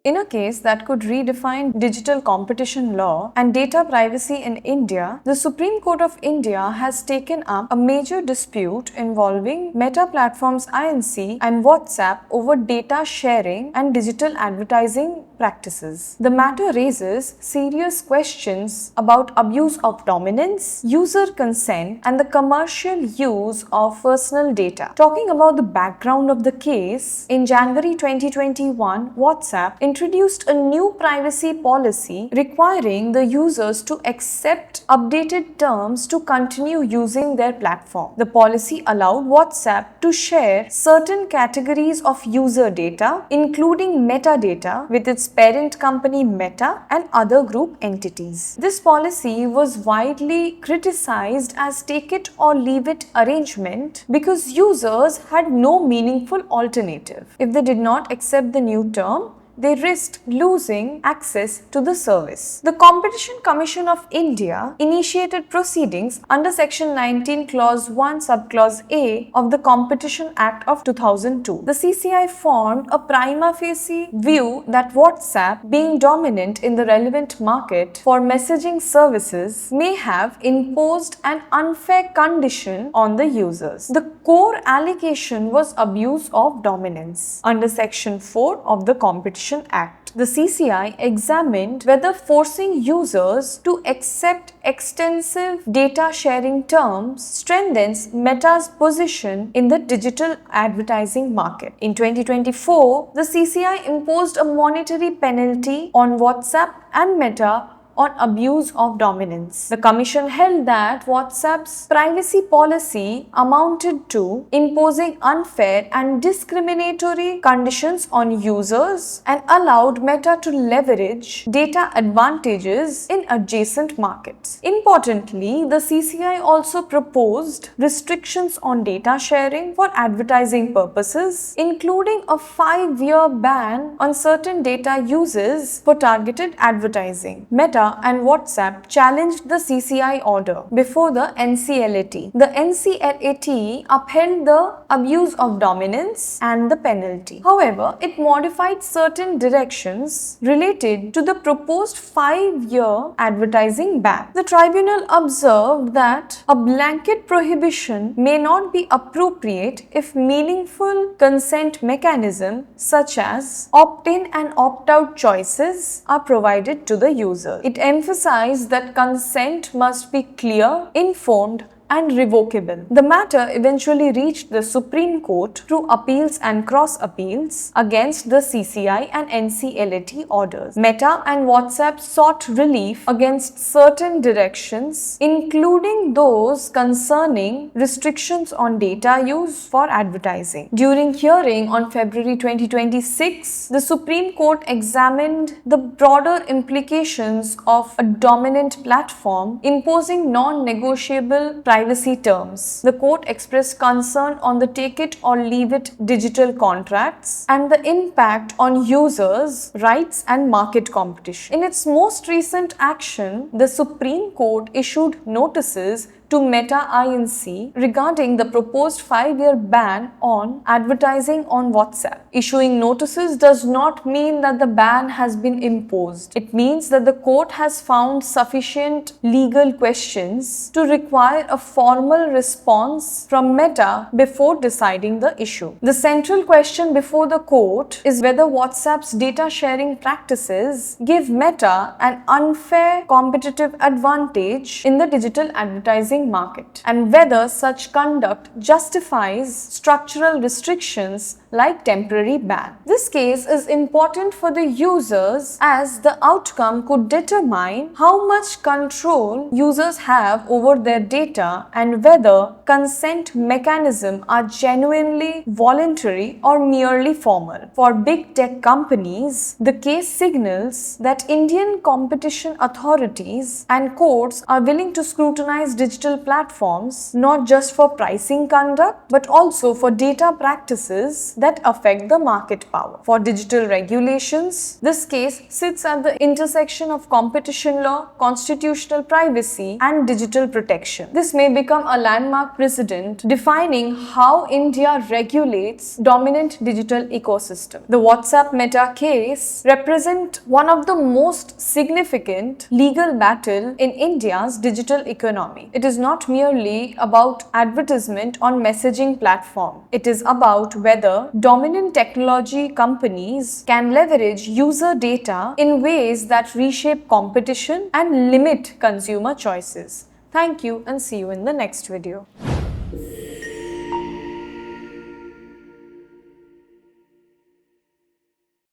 In a case that could redefine digital competition law and data privacy in India, the Supreme Court of India has taken up a major dispute involving Meta Platforms Inc. and WhatsApp over data sharing and digital advertising practices. The matter raises serious questions about abuse of dominance, user consent, and the commercial use of personal data. Talking about the background of the case, in January 2021, WhatsApp introduced a new privacy policy requiring the users to accept updated terms to continue using their platform. The policy allowed WhatsApp to share certain categories of user data, including metadata, with its parent company Meta and other group entities. This policy was widely criticized as take it or leave it arrangement because users had no meaningful alternative. If they did not accept the new term, they risked losing access to the service. The Competition Commission of India initiated proceedings under Section 19 Clause 1 Subclause A of the Competition Act of 2002. The CCI formed a prima facie view that WhatsApp, being dominant in the relevant market for messaging services, may have imposed an unfair condition on the users. The core allegation was abuse of dominance. Under Section 4 of the Competition Act, the CCI examined whether forcing users to accept extensive data sharing terms strengthens Meta's position in the digital advertising market. In 2024, the CCI imposed a monetary penalty on WhatsApp and Meta on abuse of dominance. The Commission held that WhatsApp's privacy policy amounted to imposing unfair and discriminatory conditions on users and allowed Meta to leverage data advantages in adjacent markets. Importantly, the CCI also proposed restrictions on data sharing for advertising purposes, including a 5-year ban on certain data uses for targeted advertising. Meta and WhatsApp challenged the CCI order before the NCLAT. The NCLAT upheld the abuse of dominance and the penalty. However, it modified certain directions related to the proposed 5-year advertising ban. The tribunal observed that a blanket prohibition may not be appropriate if meaningful consent mechanisms such as opt-in and opt-out choices are provided to the user. It emphasized that consent must be clear, informed, and revocable. The matter eventually reached the Supreme Court through appeals and cross appeals against the CCI and NCLAT orders. Meta and WhatsApp sought relief against certain directions, including those concerning restrictions on data use for advertising. During hearing on February 2026, the Supreme Court examined the broader implications of a dominant platform imposing non-negotiable privacy terms. The court expressed concern on the take it or leave it digital contracts and the impact on users' rights and market competition. In its most recent action, the Supreme Court issued notices to Meta Inc. regarding the proposed 5-year ban on advertising on WhatsApp. Issuing notices does not mean that the ban has been imposed. It means that the court has found sufficient legal questions to require a formal response from Meta before deciding the issue. The central question before the court is whether WhatsApp's data sharing practices give Meta an unfair competitive advantage in the digital advertising market and whether such conduct justifies structural restrictions like temporary ban. This case is important for the users as the outcome could determine how much control users have over their data and whether consent mechanisms are genuinely voluntary or merely formal. For big tech companies, the case signals that Indian competition authorities and courts are willing to scrutinize digital digital platforms not just for pricing conduct but also for data practices that affect the market power. For digital regulations, this case sits at the intersection of competition law, constitutional privacy, and digital protection. This may become a landmark precedent defining how India regulates dominant digital ecosystem. The WhatsApp Meta case represents one of the most significant legal battle in India's digital economy. It is not merely about advertisement on messaging platform. It is about whether dominant technology companies can leverage user data in ways that reshape competition and limit consumer choices. Thank you and see you in the next video.